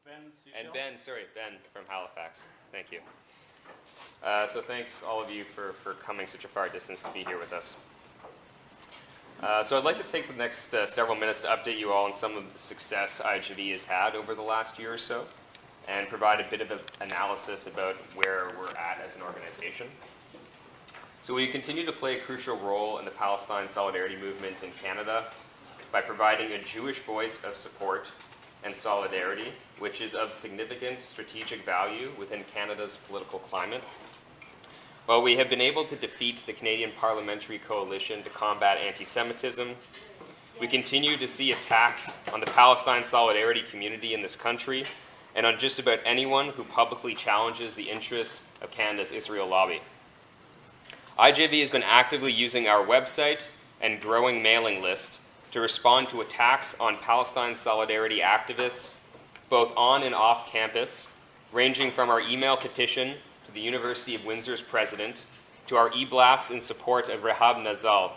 Ben from Halifax. Thank you. So thanks all of you for coming such a far distance to be here with us. So I'd like to take the next several minutes to update you all on some of the success IJV has had over the last year or so, and provide a bit of an analysis about where we're at as an organization. So we continue to play a crucial role in the Palestine solidarity movement in Canada by providing a Jewish voice of support and solidarity, which is of significant strategic value within Canada's political climate. While we have been able to defeat the Canadian Parliamentary Coalition to combat anti-Semitism, we continue to see attacks on the Palestine solidarity community in this country and on just about anyone who publicly challenges the interests of Canada's Israel lobby. IJV has been actively using our website and growing mailing list to respond to attacks on Palestine solidarity activists, both on and off campus, ranging from our email petition to the University of Windsor's president, to our e-blasts in support of Rehab Nazal,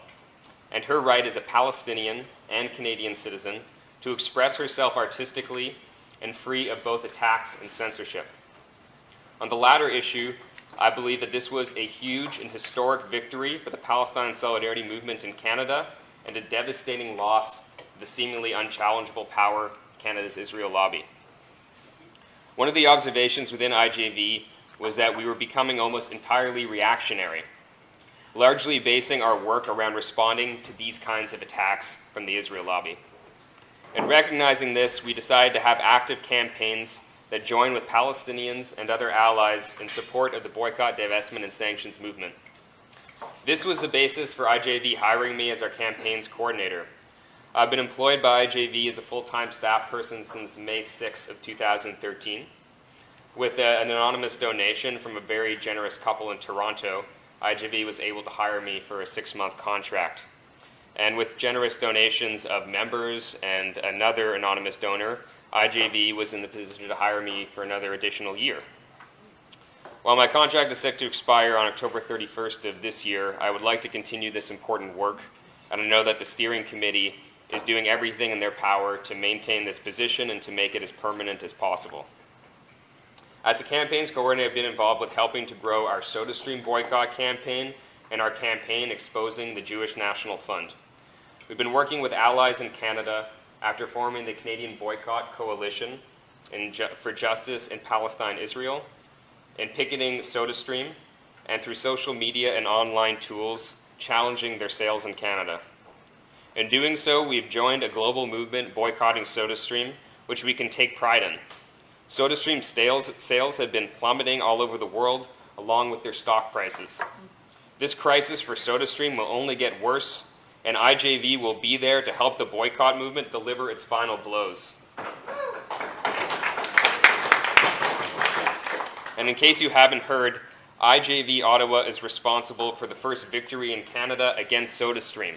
and her right as a Palestinian and Canadian citizen to express herself artistically and free of both attacks and censorship. On the latter issue, I believe that this was a huge and historic victory for the Palestine solidarity movement in Canada and a devastating loss of the seemingly unchallengeable power of Canada's Israel lobby. One of the observations within IJV was that we were becoming almost entirely reactionary, largely basing our work around responding to these kinds of attacks from the Israel lobby. In recognizing this, we decided to have active campaigns that join with Palestinians and other allies in support of the boycott, divestment, and sanctions movement. This was the basis for IJV hiring me as our campaigns coordinator. I've been employed by IJV as a full-time staff person since May 6th of 2013. With an anonymous donation from a very generous couple in Toronto, IJV was able to hire me for a 6-month contract. And with generous donations of members and another anonymous donor, IJV was in the position to hire me for another additional year. While my contract is set to expire on October 31st of this year, I would like to continue this important work, and I know that the steering committee is doing everything in their power to maintain this position and to make it as permanent as possible. As the campaigns coordinator, I've been involved with helping to grow our SodaStream boycott campaign and our campaign exposing the Jewish National Fund. We've been working with allies in Canada after forming the Canadian Boycott Coalition for Justice in Palestine, Israel, in picketing SodaStream, and through social media and online tools challenging their sales in Canada. In doing so, we've joined a global movement boycotting SodaStream, which we can take pride in. SodaStream sales have been plummeting all over the world, along with their stock prices. This crisis for SodaStream will only get worse, and IJV will be there to help the boycott movement deliver its final blows. And in case you haven't heard, IJV Ottawa is responsible for the first victory in Canada against SodaStream.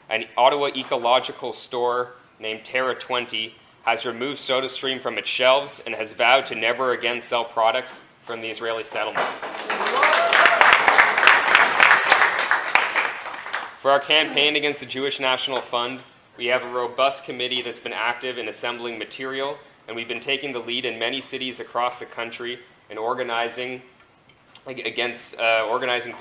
An Ottawa ecological store named Terra 20 has removed SodaStream from its shelves and has vowed to never again sell products from the Israeli settlements. For our campaign against the Jewish National Fund, we have a robust committee that's been active in assembling material, and we've been taking the lead in many cities across the country in organizing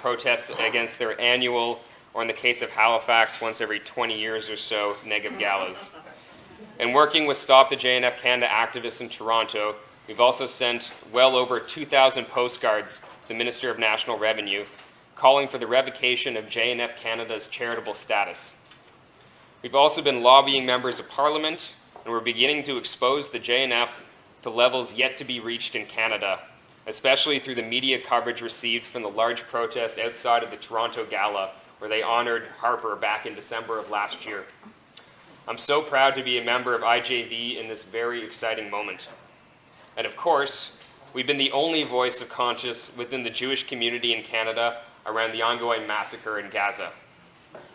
protests against their annual, or in the case of Halifax, once every 20 years or so, Negev galas. And working with Stop the JNF Canada activists in Toronto, we've also sent well over 2,000 postcards to the Minister of National Revenue, calling for the revocation of JNF Canada's charitable status. We've also been lobbying members of Parliament, and we're beginning to expose the JNF to levels yet to be reached in Canada, especially through the media coverage received from the large protest outside of the Toronto Gala, where they honored Harper back in December of last year. I'm so proud to be a member of IJV in this very exciting moment. And of course, we've been the only voice of conscience within the Jewish community in Canada around the ongoing massacre in Gaza.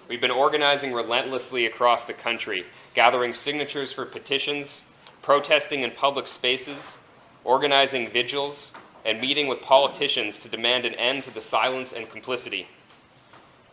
We've been organizing relentlessly across the country, gathering signatures for petitions, protesting in public spaces, organizing vigils, and meeting with politicians to demand an end to the silence and complicity.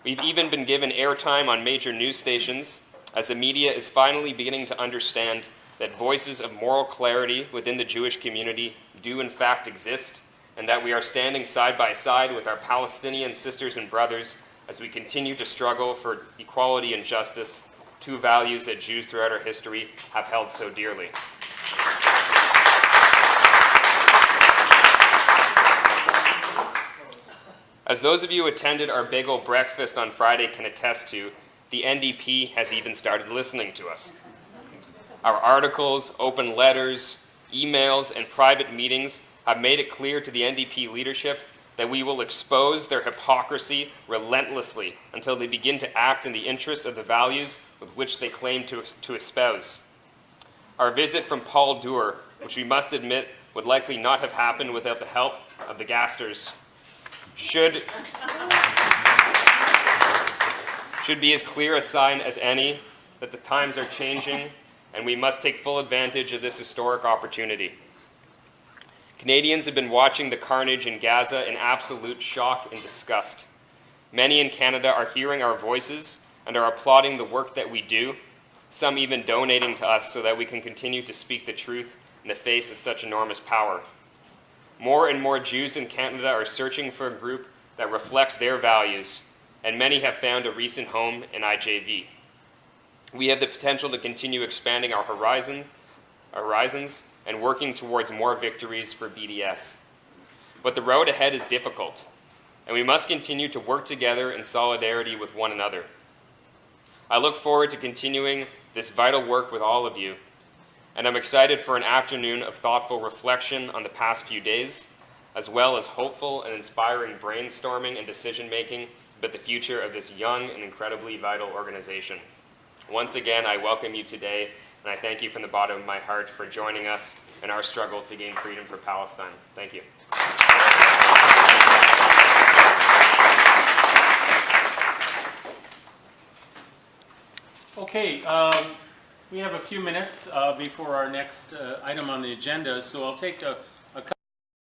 We've even been given airtime on major news stations as the media is finally beginning to understand that voices of moral clarity within the Jewish community do in fact exist, and that we are standing side by side with our Palestinian sisters and brothers as we continue to struggle for equality and justice, two values that Jews throughout our history have held so dearly. As those of you who attended our bagel breakfast on Friday can attest to, the NDP has even started listening to us. Our articles, open letters, emails, and private meetings have made it clear to the NDP leadership that we will expose their hypocrisy relentlessly until they begin to act in the interest of the values with which they claim to espouse. Our visit from Paul Doer, which we must admit would likely not have happened without the help of the Gasters, should be as clear a sign as any that the times are changing and we must take full advantage of this historic opportunity. Canadians have been watching the carnage in Gaza in absolute shock and disgust. Many in Canada are hearing our voices and are applauding the work that we do, some even donating to us so that we can continue to speak the truth in the face of such enormous power. More and more Jews in Canada are searching for a group that reflects their values, and many have found a recent home in IJV. We have the potential to continue expanding our horizons and working towards more victories for BDS. But the road ahead is difficult, and we must continue to work together in solidarity with one another. I look forward to continuing this vital work with all of you, and I'm excited for an afternoon of thoughtful reflection on the past few days, as well as hopeful and inspiring brainstorming and decision-making about the future of this young and incredibly vital organization. Once again, I welcome you today, and I thank you from the bottom of my heart for joining us in our struggle to gain freedom for Palestine. Thank you. Okay, we have a few minutes before our next item on the agenda, so I'll take a